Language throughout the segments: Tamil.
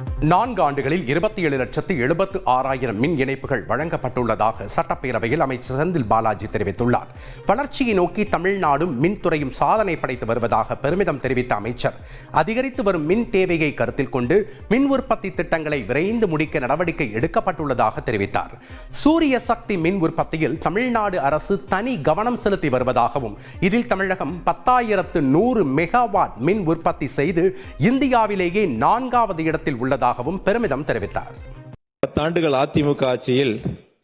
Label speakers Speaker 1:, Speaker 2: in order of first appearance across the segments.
Speaker 1: 4 ஆண்டுகளில் 27,76,000 மின் இணைப்புகள் வழங்கப்பட்டுள்ளதாக சட்டப்பேரவையில் அமைச்சர் செந்தில் பாலாஜி தெரிவித்துள்ளார். வளர்ச்சியை நோக்கி தமிழ்நாடும் மின்துறையும் சாதனை படைத்து வருவதாக பெருமிதம் தெரிவித்த அமைச்சர், அதிகரித்து வரும் மின் தேவையை கருத்தில் கொண்டு மின் உற்பத்தி திட்டங்களை விரைந்து முடிக்க நடவடிக்கை எடுக்கப்பட்டுள்ளதாக தெரிவித்தார். சூரிய சக்தி மின் உற்பத்தியில் தமிழ்நாடு அரசு தனி கவனம் செலுத்தி வருவதாகவும், இதில் தமிழகம் 10,100 மெகாவாட் மின் உற்பத்தி செய்து இந்தியாவிலேயே 4வது இடத்தில் உள்ளதாகவும் பெருமிதம் தெரிவித்தார்.
Speaker 2: 10 ஆண்டுகள் அதிமுக ஆட்சியில்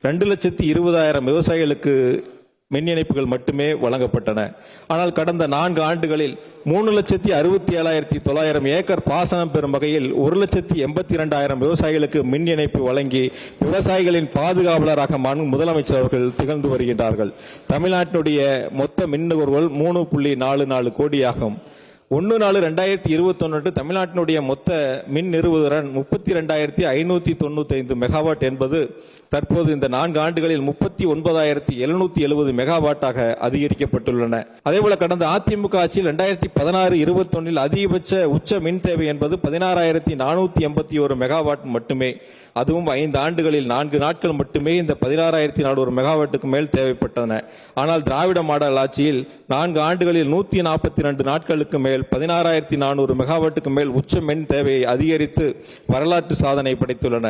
Speaker 2: 2,20,000 விவசாயிகளுக்கு மின் இணைப்புகள் மட்டுமே வழங்கப்பட்டன. ஆனால் கடந்த 4 ஆண்டுகளில் 3,67,900 ஏக்கர் பாசனம் பெறும் வகையில் 1,82,000 விவசாயிகளுக்கு மின் இணைப்பு வழங்கி விவசாயிகளின் பாதுகாவலராக முதலமைச்சர் அவர்கள் திகழ்ந்து வருகின்றார்கள். தமிழ்நாட்டினுடைய மொத்த மின் நுகர்வோர் 3.44 கோடியாகும். 1/4/2021 தமிழ்நாட்டினுடைய மொத்த மின் நிறுவுதிறன் 32,595 மெகாவாட் என்பது தற்போது இந்த 4 ஆண்டுகளில் 39,770 மெகாவாட்டாக அதிகரிக்கப்பட்டுள்ளன. அதேபோல கடந்த அதிமுக ஆட்சியில் 2016-21 அதிகபட்ச உச்ச மின் தேவை என்பது 16,481 மெகாவாட் மட்டுமே. அதுவும் 5 ஆண்டுகளில் 4 நாட்கள் மட்டுமே இந்த 16,400 மெகாவாட்டுக்கு மேல் தேவைப்பட்டன. ஆனால் திராவிட மாடல் ஆட்சியில் 4 ஆண்டுகளில் 142 நாட்களுக்கு மேல் 16,400 மெகாவாட்டுக்கு மேல் உச்ச மின் தேவையை அதிகரித்து வரலாற்று சாதனை படைத்துள்ளன.